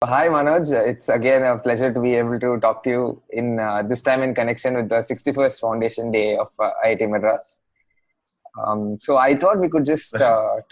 Hi Manoj, it's again a pleasure to be able to talk to you in this time in connection with the 61st Foundation Day of IIT Madras. So I thought we could just Pleasure.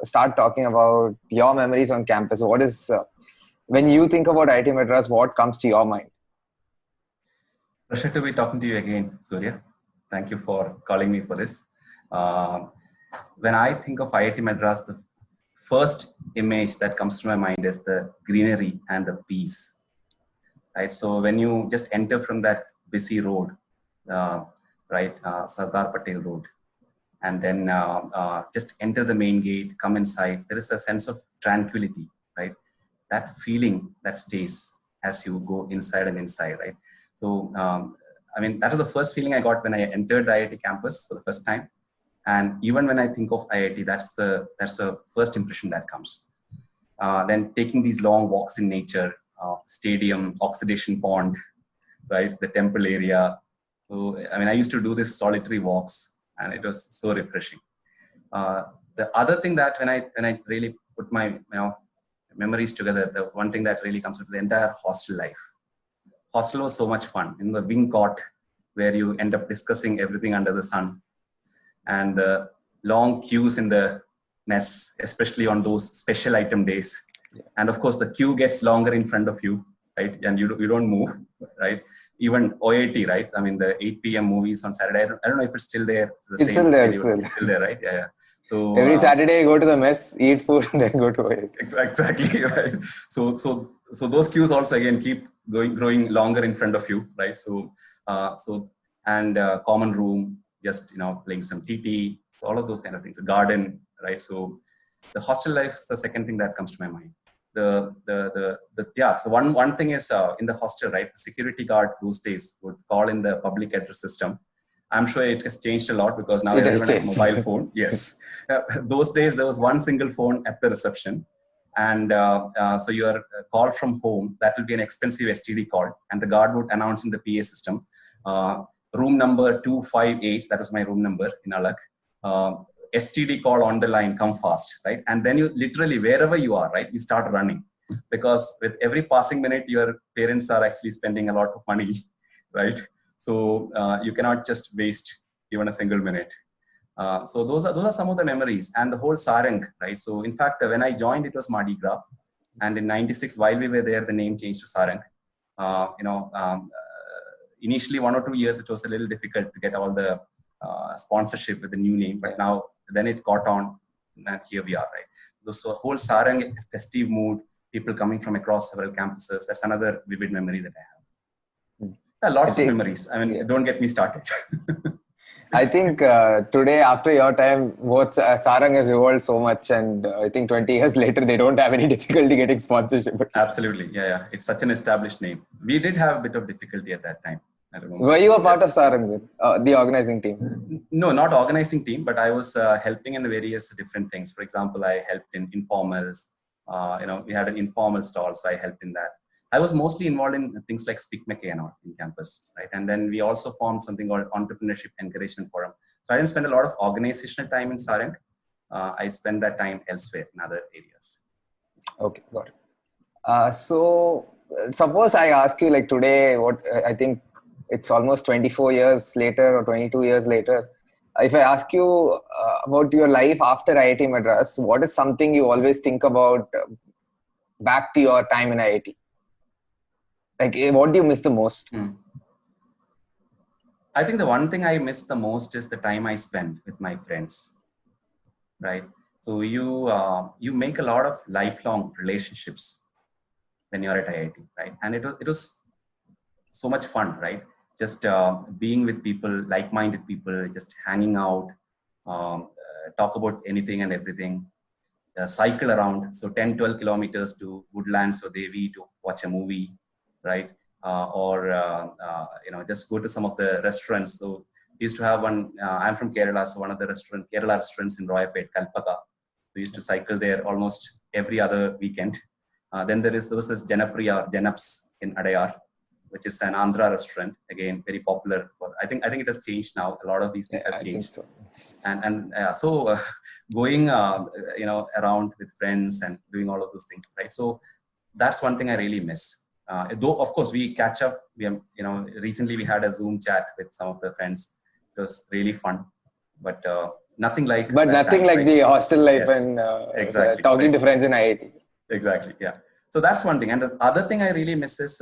start talking about your memories on campus. What is when you think about IIT Madras, what comes to your mind? Pleasure to be talking to you again, Surya. Thank you for calling me for this. Uh, when I think of IIT Madras, the first image that comes to my mind is the greenery and the peace. Right. So when you just enter from that busy road, uh, right, Sardar Patel Road, and then just enter the main gate, come inside, there is a sense of tranquility, right? That feeling that stays as you go inside and inside, right? So, I mean, that was the first feeling I got when I entered the IIT campus for the first time. And even when I think of IIT, that's the first impression that comes. Then taking these long walks in nature, stadium, oxidation pond, right? The temple area. So, I mean, I used to do this solitary walks, and it was so refreshing. The other thing that when I really put my memories together, the one thing that really comes into the entire hostel life. Hostel was so much fun in the wing cot where you end up discussing everything under the sun, and the long queues in the mess, especially on those special item days. And of course, the queue gets longer in front of you, right? And you don't move, right? Even OAT, right? I mean, the 8 p.m. movies on Saturday. I don't know if it's still there, the It's same still there, it's schedule. still. It's still there, right? Yeah, yeah. So Every Saturday, go to the mess, eat food, and then go to it. exactly, right. So those queues also again keep growing longer in front of you, right? Common room, just playing some TT, all of those kind of things. A garden, right? So the hostel life is the second thing that comes to my mind. So one thing is in the hostel, right? The security guard those days would call in the public address system. I'm sure it has changed a lot because now It has everyone has changed. mobile phone. Yes, those days there was one single phone at the reception, and so your call from home, that will be an expensive STD call, and the guard would announce in the PA system, room number 258. That was my room number in Alak. STD call on the line, come fast, right? And then you literally, wherever you are, right, you start running, because with every passing minute, your parents are actually spending a lot of money, right? So you cannot just waste even a single minute. So those are some of the memories, and the whole Sarang, right? So in fact, when I joined, it was Mardi Gras, and in '96, while we were there, the name changed to Sarang. Initially 1 or 2 years, it was a little difficult to get all the sponsorship with the new name, but now then it caught on, and here we are, right? So whole Sarang festive mood, people coming from across several campuses. That's another vivid memory that I have. Yeah, lots of memories. I mean, don't get me started. I think today, after your time, both Sarang has evolved so much, and I think 20 years later, they don't have any difficulty getting sponsorship. Absolutely, yeah. It's such an established name. We did have a bit of difficulty at that time. I remember. Were you a part of Sarang, the organizing team? No, not organizing team, but I was helping in various different things. For example, I helped in informals. We had an informal stall, so I helped in that. I was mostly involved in things like Speak McKay and all in campus, right? And then we also formed something called Entrepreneurship Encouragement Forum. So I didn't spend a lot of organizational time in Sarang. I spent that time elsewhere in other areas. Okay, got it. So suppose I ask you like today, what I think it's almost 24 years later or 22 years later. If I ask you about your life after IIT Madras, what is something you always think about back to your time in IIT? Like, what do you miss the most? I think the one thing I miss the most is the time I spent with my friends, right? So you make a lot of lifelong relationships when you're at IIT, right? And it was so much fun, right? Just being with people, like-minded people, just hanging out, talk about anything and everything, cycle around. So 10, 12 kilometers to Woodlands or Devi to watch a movie, right? Just go to some of the restaurants. So we used to have one, I'm from Kerala, so one of the Kerala restaurants in Royapet, Kalpaka. We used to cycle there almost every other weekend. Then there was this Janapriya or Janaps in Adayar, which is an Andhra restaurant, again very popular. I think it has changed now. A lot of these things have changed. I think so. So going around with friends and doing all of those things, right? So that's one thing I really miss. Though of course we catch up. We have, recently we had a Zoom chat with some of the friends. It was really fun, but nothing like But that nothing time, like right? the hostel life Yes, and exactly. talking Right. to friends in IIT. Exactly. Yeah. So that's one thing. And the other thing I really miss is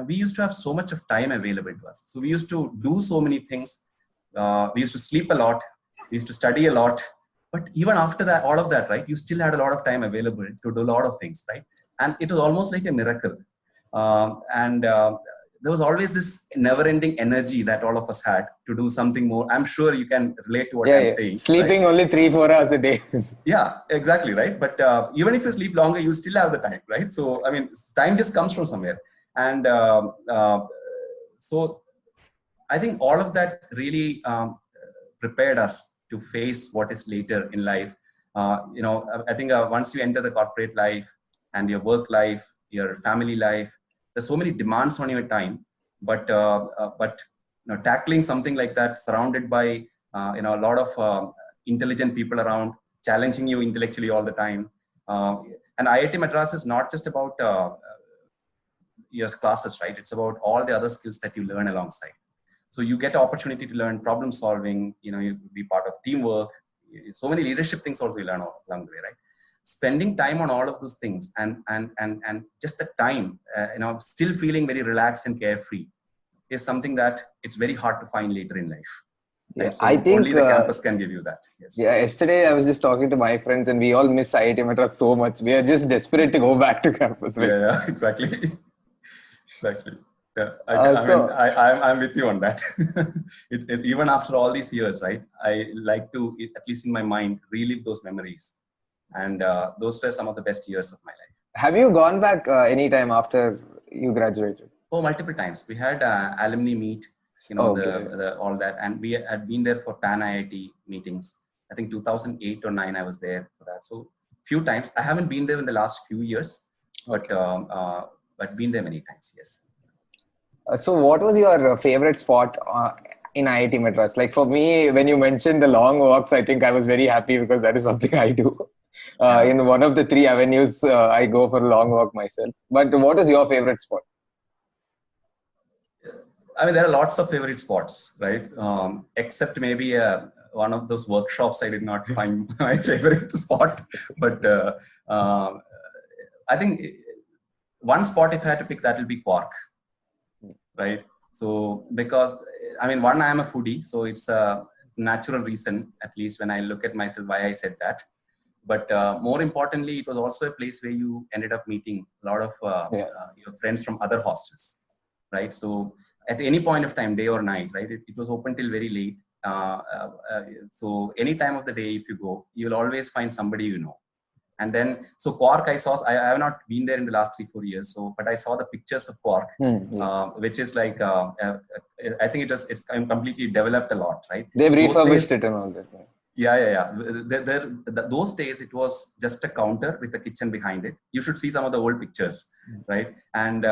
we used to have so much of time available to us. So we used to do so many things. We used to sleep a lot. We used to study a lot. But even after that, all of that, right, you still had a lot of time available to do a lot of things, right? And it was almost like a miracle. And there was always this never-ending energy that all of us had to do something more. I'm sure you can relate to what I'm Yeah. saying. Sleeping Right? only 3-4 hours a day. Yeah, exactly, right. But even if you sleep longer, you still have the time, right? So I mean, time just comes from somewhere. And so I think all of that really prepared us to face what is later in life. I think once you enter the corporate life and your work life, your family life, there's so many demands on your time. But tackling something like that, surrounded by a lot of intelligent people around, challenging you intellectually all the time. And IIT Madras is not just about your classes, right? It's about all the other skills that you learn alongside. So you get the opportunity to learn problem solving, you be part of teamwork, so many leadership things also you learn along the way, right? Spending time on all of those things and just the time, still feeling very relaxed and carefree is something that it's very hard to find later in life. Right? Yeah, So I think only the campus can give you that. Yes. Yeah, yesterday I was just talking to my friends and we all miss IIT Madras so much. We are just desperate to go back to campus, right? Yeah, exactly. Exactly. Yeah, I'm with you on that. Even after all these years, right? I like to, at least in my mind, relive those memories, and those were some of the best years of my life. Have you gone back anytime after you graduated? Oh, multiple times. We had alumni meet, the all that, and we had been there for Pan IIT meetings. I think 2008 or 9, I was there for that. So few times. I haven't been there in the last few years, but been there many times. Yes. So what was your favorite spot in IIT Madras? Like for me, when you mentioned the long walks, I think I was very happy because that is something I do. In one of the 3 avenues, I go for a long walk myself. But what is your favorite spot? I mean, there are lots of favorite spots, right? Except maybe one of those workshops, I did not find my favorite spot. But I think one spot, if I had to pick, that will be Quark, right? So because, I mean, one, I am a foodie, so it's a natural reason, at least when I look at myself, why I said that. But more importantly, it was also a place where you ended up meeting a lot of your friends from other hostels, right? So at any point of time, day or night, right? It was open till very late. So any time of the day, if you go, you'll always find somebody you know. And then, so Quark, I have not been there in the last 3-4 years. So, but I saw the pictures of Quark, which is like, I think it's completely developed a lot, right? They've refurbished it and all that. Yeah. Those days, it was just a counter with a kitchen behind it. You should see some of the old pictures, right? And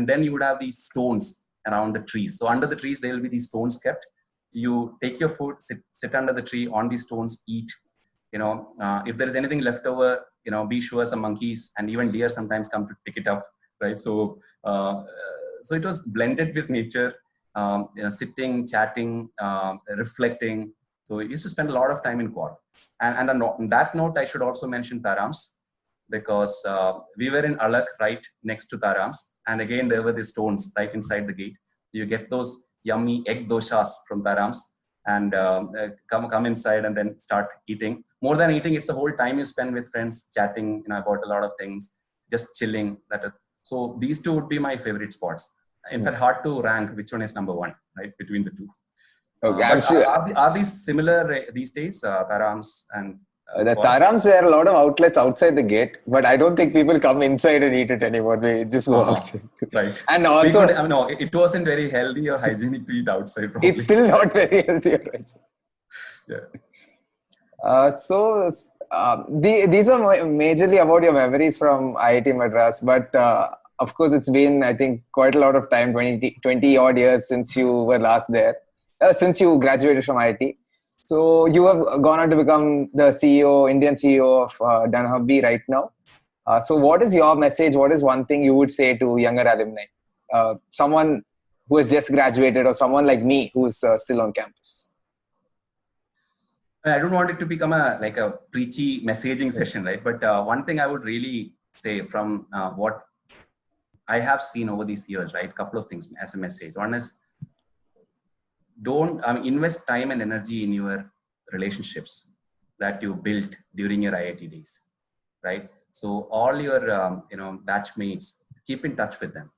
then you would have these stones around the trees. So under the trees, there will be these stones kept. You take your food, sit under the tree on these stones, eat. If there is anything left over, be sure some monkeys and even deer sometimes come to pick it up, right? So it was blended with nature. Sitting, chatting, reflecting. So we used to spend a lot of time in Quark. And on that note, I should also mention Tarams, because we were in Alak, right next to Tarams. And again, there were the stones right inside the gate. You get those yummy egg doshas from Tarams and come inside and then start eating. More than eating, it's the whole time you spend with friends, chatting about a lot of things, just chilling. So these two would be my favorite spots. In fact, hard to rank which one is number one, right, between the two. Okay, but are these similar these days, Tarams and the Tarams, there are a lot of outlets outside the gate, but I don't think people come inside and eat it anymore. They just go outside. Right. And also, it wasn't very healthy or hygienic to eat outside. Probably. It's still not very healthy. Right? Yeah. These are majorly about your memories from IIT Madras, but of course, it's been, I think, quite a lot of time, 20 odd years since you were last there, since you graduated from IIT. So you have gone on to become the CEO, Indian CEO of Dunnhumby right now. So what is your message? What is one thing you would say to younger alumni? Someone who has just graduated or someone like me who's still on campus? I don't want it to become like a preachy messaging session, right? But one thing I would really say from what I have seen over these years, right? Couple of things as a message. One is invest time and energy in your relationships that you built during your IIT days, right? So all your batchmates, keep in touch with them.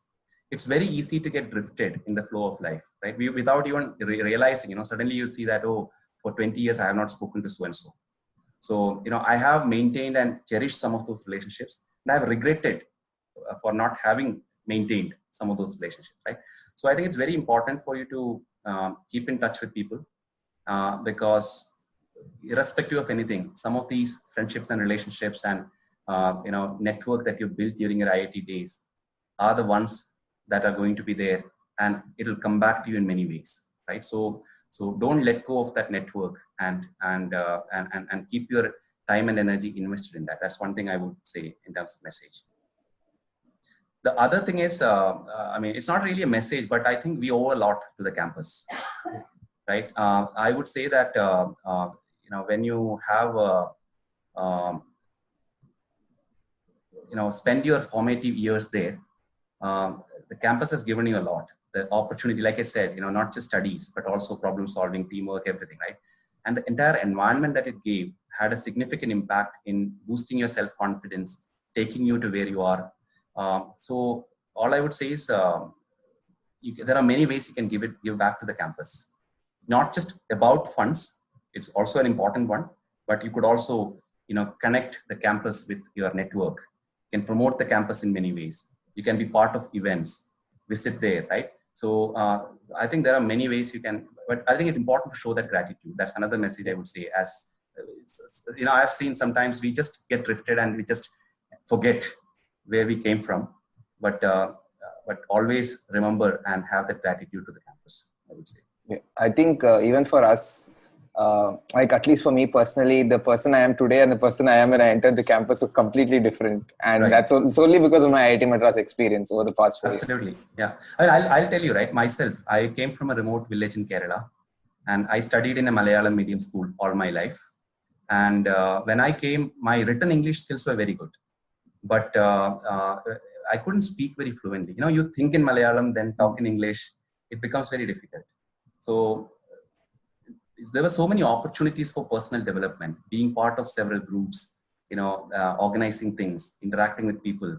It's very easy to get drifted in the flow of life, right? Without even realizing, suddenly you see that, oh, for 20 years I have not spoken to so and so. So I have maintained and cherished some of those relationships, and I have regretted for not having maintained some of those relationships, right? So I think it's very important for you to keep in touch with people, because irrespective of anything, some of these friendships and relationships and network that you built during your IIT days are the ones that are going to be there, and it'll come back to you in many ways, right? So don't let go of that network, and keep your time and energy invested in that. That's one thing I would say in terms of message. The other thing is, it's not really a message, but I think we owe a lot to the campus, right? I would say that, when you have, spend your formative years there, the campus has given you a lot. The opportunity, like I said, not just studies, but also problem solving, teamwork, everything, right? And the entire environment that it gave had a significant impact in boosting your self-confidence, taking you to where you are. So all I would say is, there are many ways you can give back to the campus. Not just about funds, it's also an important one, but you could also, connect the campus with your network. You can promote the campus in many ways. You can be part of events, visit there, right? So I think there are many ways you can, but I think it's important to show that gratitude. That's another message I would say. As I've seen sometimes we just get drifted and we just forget where we came from, but always remember and have that gratitude to the campus, I would say. Yeah, I think even for us, like at least for me personally, the person I am today and the person I am when I entered the campus are completely different, and Right. that's solely because of my IIT Madras experience over the past 4 years. Absolutely, yeah. I'll tell you, right? Myself, I came from a remote village in Kerala, and I studied in a Malayalam medium school all my life. And when I came, my written English skills were very good, but I couldn't speak very fluently. You think in Malayalam, then talk in English, it becomes very difficult. So there were so many opportunities for personal development, being part of several groups, organizing things, interacting with people,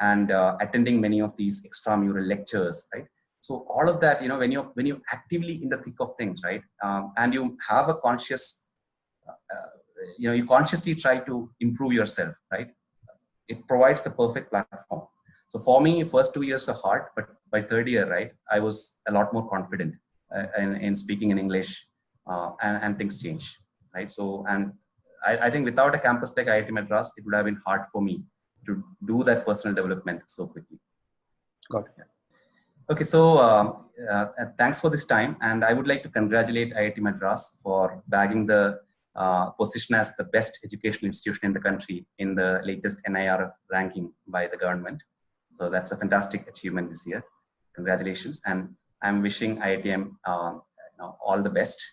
and attending many of these extramural lectures, right? So all of that, when you actively in the thick of things, right, and you have a conscious, you consciously try to improve yourself, right? It provides the perfect platform. So for me, first 2 years were hard, but by third year, right, I was a lot more confident in speaking in English. And things change, right? So, and I think without a campus like IIT Madras, it would have been hard for me to do that personal development so quickly. Got it. Okay, so thanks for this time, and I would like to congratulate IIT Madras for bagging the position as the best educational institution in the country in the latest NIRF ranking by the government. So that's a fantastic achievement this year. Congratulations, and I'm wishing IITM all the best.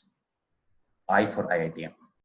I for IITM.